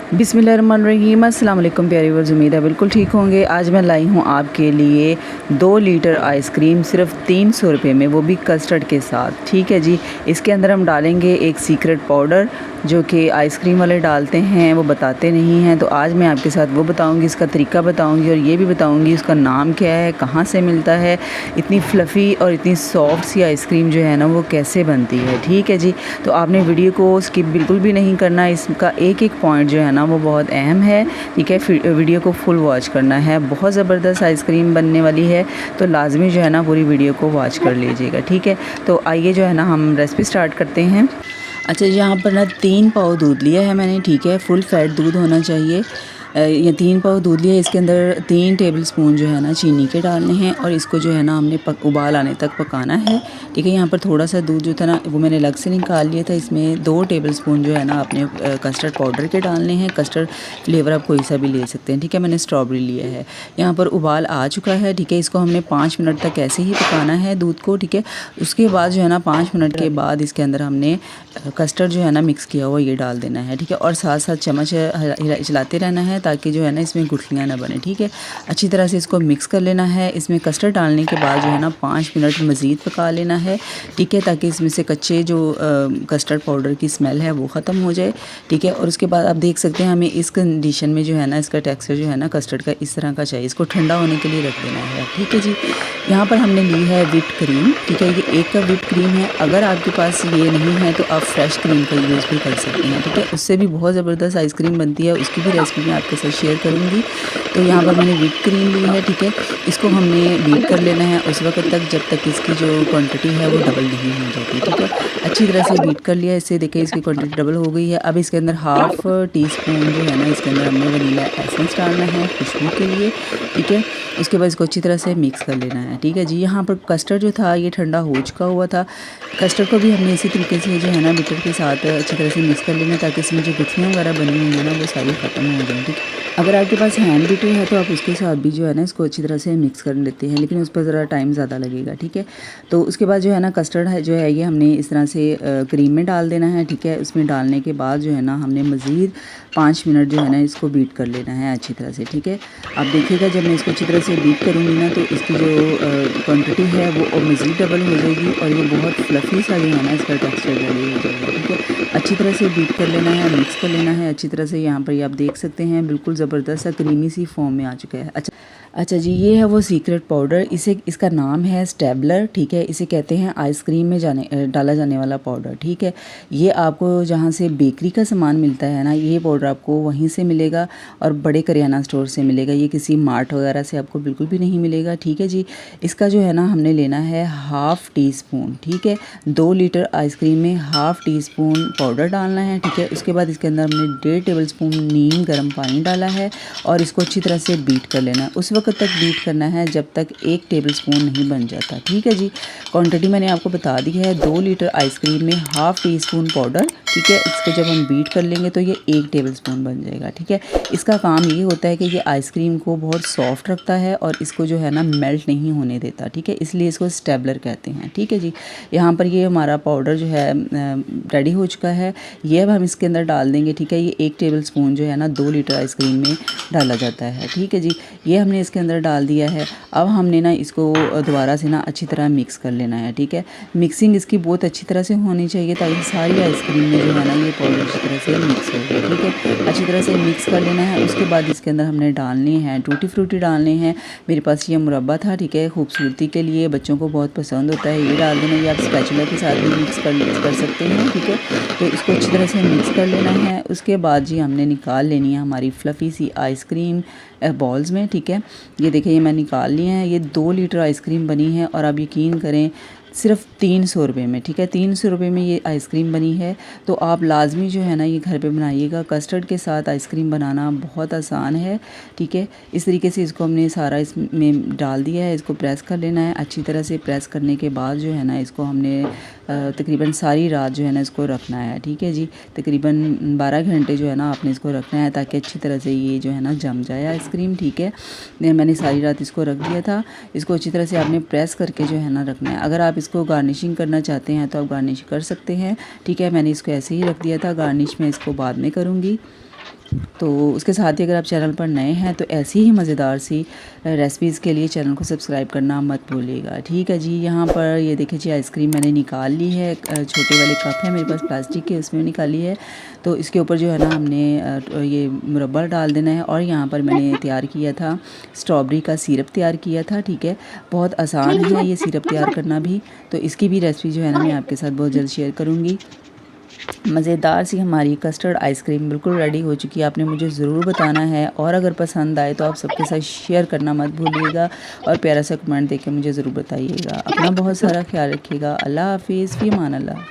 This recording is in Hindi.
बिस्मिल्लाहिर्रहमानिर्रहीम। अस्सलाम वालेकुम प्यारे व्यूअर्स, उम्मीद है बिल्कुल ठीक होंगे। आज मैं लाई हूँ आपके लिए 2 लीटर आइसक्रीम सिर्फ 300 रुपये में, वो भी कस्टर्ड के साथ। ठीक है जी। इसके अंदर हम डालेंगे एक सीक्रेट पाउडर जो कि आइसक्रीम वाले डालते हैं, वो बताते नहीं हैं। तो आज मैं आपके साथ वो बताऊँगी, इसका तरीका बताऊँगी और ये भी बताऊँगी उसका नाम क्या है, कहाँ से मिलता है, इतनी फ्लफ़ी और इतनी सॉफ्ट सी आइसक्रीम जो है ना वो कैसे बनती है। ठीक है जी। तो आपने वीडियो को स्किप बिल्कुल भी नहीं करना, इसका एक एक पॉइंट जो है ना वो बहुत अहम है। ठीक है, फिर वीडियो को फुल वॉच करना है। बहुत ज़बरदस्त आइसक्रीम बनने वाली है, तो लाजमी जो है ना पूरी वीडियो को वॉच कर लीजिएगा। ठीक है, तो आइए जो है ना हम रेसिपी स्टार्ट करते हैं। अच्छा, यहाँ पर ना 3 पाव दूध लिया है मैंने। ठीक है, फुल फैट दूध होना चाहिए। ये 3 पाव दूध लिया है। इसके अंदर 3 टेबलस्पून जो है ना चीनी के डालने हैं और इसको जो है ना हमने उबाल आने तक पकाना है। ठीक है, यहाँ पर थोड़ा सा दूध जो था ना वो मैंने अलग से निकाल लिया था। इसमें 2 टेबलस्पून जो है ना अपने कस्टर्ड पाउडर के डालने हैं। कस्टर्ड फ्लेवर आप कोई सा भी ले सकते हैं। ठीक है, मैंने स्ट्रॉबेरी लिया है। यहाँ पर उबाल आ चुका है। ठीक है, इसको हमने 5 मिनट तक ऐसे ही पकाना है दूध को। ठीक है, उसके बाद जो है ना 5 मिनट के बाद इसके अंदर हमने कस्टर्ड जो है ना मिक्स किया हुआ ये डाल देना है। ठीक है, और साथ साथ चम्मच चलाते रहना है ताकि जो है ना इसमें गुठलियाँ ना बने। ठीक है, अच्छी तरह से इसको मिक्स कर लेना है। इसमें कस्टर्ड डालने के बाद जो है ना 5 मिनट मज़ीद पका लेना है। ठीक है, ताकि इसमें से कच्चे जो कस्टर्ड पाउडर की स्मेल है वो ख़त्म हो जाए। ठीक है, और उसके बाद आप देख सकते हैं हमें इस कंडीशन में जो है ना इसका टेक्सचर जो है ना कस्टर्ड का इस तरह का चाहिए। इसको ठंडा होने के लिए रख देना है। ठीक है जी। यहाँ पर हमने ली है व्हिप्ड क्रीम। ठीक है, ये 1 कप व्हिप्ड क्रीम है। अगर आपके पास ये नहीं है तो आप फ्रेश क्रीम का यूज़ भी कर सकते हैं। ठीक है, उससे भी बहुत ज़बरदस्त आइसक्रीम बनती है, उसकी भी रेसिपी मैं आपके साथ शेयर करूँगी। तो यहाँ पर मैंने व्हिप्ड क्रीम ली है। ठीक है, इसको हमने बीट कर लेना है उस वक्त तक जब तक इसकी जो क्वांटिटी है वो डबल नहीं हो जाती। ठीक है, अच्छी तरह से बीट कर लिया। इससे देखिए इसकी क्वांटिटी डबल हो गई है। अब इसके अंदर हाफ़ टी स्पून जो है ना इसके अंदर हमने वनीला एसेंस डालना है खुशबू के लिए। ठीक है, उसके बाद इसको अच्छी तरह से मिक्स कर लेना है। ठीक है जी। यहाँ पर कस्टर्ड जो था ये ठंडा हो चुका हुआ था। कस्टर्ड को भी हमने इसी तरीके से जो है ना बीटर के साथ अच्छी तरह से मिक्स कर लेना ताकि इसमें जो गुठलियाँ वगैरह बनी हुई है ना वो सारी ख़त्म हो जाए। ठीक है, अगर आपके पास हैंड बीटर है तो आप उसके साथ भी जो है ना इसको अच्छी तरह से मिक्स कर लेते हैं, लेकिन उस पर ज़रा टाइम ज़्यादा लगेगा। ठीक है, तो उसके बाद जो है ना कस्टर्ड है जो है ये हमने इस तरह से क्रीम में डाल देना है। ठीक है, उसमें डालने के बाद जो है ना हमने मज़ीद 5 मिनट जो है ना इसको बीट कर लेना है अच्छी तरह से। ठीक है, आप देखिएगा जब मैं इसको अच्छी तरह से बीट करूँगी ना तो इसकी जो क्वांटिटी है वो मज़ीद डबल हो जाएगी और ये बहुत फ्लफ़ी सा जो है ना इसका टेक्सचर रेडी हो जाएगा। ठीक है, अच्छी तरह से बीट कर लेना है, मिक्स कर लेना है अच्छी तरह से। यहाँ पर ये आप देख सकते हैं बिल्कुल ज़बरदस्त सा क्रीमी सी फॉर्म में आ चुका है। अच्छा जी, ये है वो सीक्रेट पाउडर। इसका नाम है स्टेबलर। ठीक है, इसे कहते हैं आइसक्रीम में डाला जाने वाला पाउडर। ठीक है, ये आपको जहाँ से बेकरी का सामान मिलता है ना ये पाउडर आपको वहीं से मिलेगा और बड़े करियाना स्टोर से मिलेगा। ये किसी मार्ट वगैरह से आपको बिल्कुल भी नहीं मिलेगा। ठीक है जी। इसका जो है ना हमने लेना है हाफ़ टी स्पून। ठीक है, 2 लीटर आइसक्रीम में हाफ़ टी स्पून पाउडर डालना है। ठीक है, उसके बाद इसके अंदर हमने 1.5 टेबल स्पून नीम गर्म पानी डाला है और इसको अच्छी तरह से बीट कर लेना है। उस वक्त तक बीट करना है जब तक 1 टेबलस्पून नहीं बन जाता। ठीक है जी। क्वांटिटी मैंने आपको बता दी है, 2 लीटर आइसक्रीम में हाफ़ टी स्पून पाउडर। ठीक है, इसको जब हम बीट कर लेंगे तो ये 1 टेबलस्पून बन जाएगा। ठीक है, इसका काम ये होता है कि ये आइसक्रीम को बहुत सॉफ्ट रखता है और इसको जो है ना मेल्ट नहीं होने देता। ठीक है, इसलिए इसको स्टेबलर कहते हैं। ठीक है जी। यहाँ पर ये हमारा पाउडर जो है रेडी हो चुका है। ये अब हम इसके अंदर डाल देंगे। ठीक है, ये 1 टेबलस्पून जो है ना 2 लीटर आइसक्रीम में डाला जाता है। ठीक है जी, ये हमने इसके अंदर डाल दिया है। अब हमने ना इसको दोबारा से ना अच्छी तरह मिक्स कर लेना है। ठीक है, मिक्सिंग इसकी बहुत अच्छी तरह से होनी चाहिए ताकि सारी आइसक्रीम में जो है ना ये पाउडर अच्छी तरह से मिक्स हो जाए। ठीक है, अच्छी तरह से मिक्स कर लेना है। उसके बाद इसके अंदर हमने डालने हैं टूटी फ्रूटी डालने हैं। मेरे पास ये मुरब्बा था। ठीक है, खूबसूरती के लिए बच्चों को बहुत पसंद होता है, ये डाल देना। ये आप स्पैचुला के साथ भी मिक्स कर सकते हैं। ठीक है, तो इसको अच्छी तरह से मिक्स कर लेना है। उसके बाद जी हमने निकाल लेनी है हमारी फ्लफ़ी सी आइसक्रीम बॉल्स में। ठीक है, ये देखिए ये मैं निकाल लिए हैं। ये 2 लीटर आइसक्रीम बनी है और आप यकीन करें सिर्फ 300 रुपये में। ठीक है, 300 रुपये में ये आइसक्रीम बनी है। तो आप लाजमी जो है ना ये घर पे बनाइएगा। कस्टर्ड के साथ आइसक्रीम बनाना बहुत आसान है। ठीक है, इस तरीके से इसको हमने सारा इसमें डाल दिया है। इसको प्रेस कर लेना है अच्छी तरह से। प्रेस करने के बाद जो है ना इसको हमने तकरीबन सारी रात जो है ना इसको रखना है। ठीक है जी, तकरीबन 12 घंटे जो है ना आपने इसको रखना है ताकि अच्छी तरह से ये जो है ना जम जाए आइसक्रीम। ठीक है, मैंने सारी रात इसको रख दिया था। इसको अच्छी तरह से आपने प्रेस करके जो है ना रखना है। अगर आप इसको गार्निशिंग करना चाहते हैं तो आप गार्निश कर सकते हैं। ठीक है, मैंने इसको ऐसे ही रख दिया था, गार्निश मैं इसको बाद में करूँगी। तो उसके साथ ही अगर आप चैनल पर नए हैं तो ऐसी ही मज़ेदार सी रेसिपीज़ के लिए चैनल को सब्सक्राइब करना मत भूलिएगा। ठीक है जी, यहाँ पर ये देखिए जी आइसक्रीम मैंने निकाल ली है। छोटे वाले कप है मेरे पास प्लास्टिक के, उसमें निकाली है। तो इसके ऊपर जो है ना हमने ये मुरब्बा डाल देना है। और यहाँ पर मैंने तैयार किया था स्ट्रॉबेरी का सिरप तैयार किया था। ठीक है, बहुत आसान है ये सिरप तैयार करना भी। तो इसकी भी रेसिपी जो है ना मैं आपके साथ बहुत जल्द शेयर करूँगी। मज़ेदार सी हमारी कस्टर्ड आइसक्रीम बिल्कुल रेडी हो चुकी है। आपने मुझे ज़रूर बताना है, और अगर पसंद आए तो आप सबके साथ शेयर करना मत भूलिएगा, और प्यारा सा कमेंट देके मुझे ज़रूर बताइएगा। अपना बहुत सारा ख्याल रखिएगा। अल्लाह हाफिज़, फ़ी अमान अल्लाह।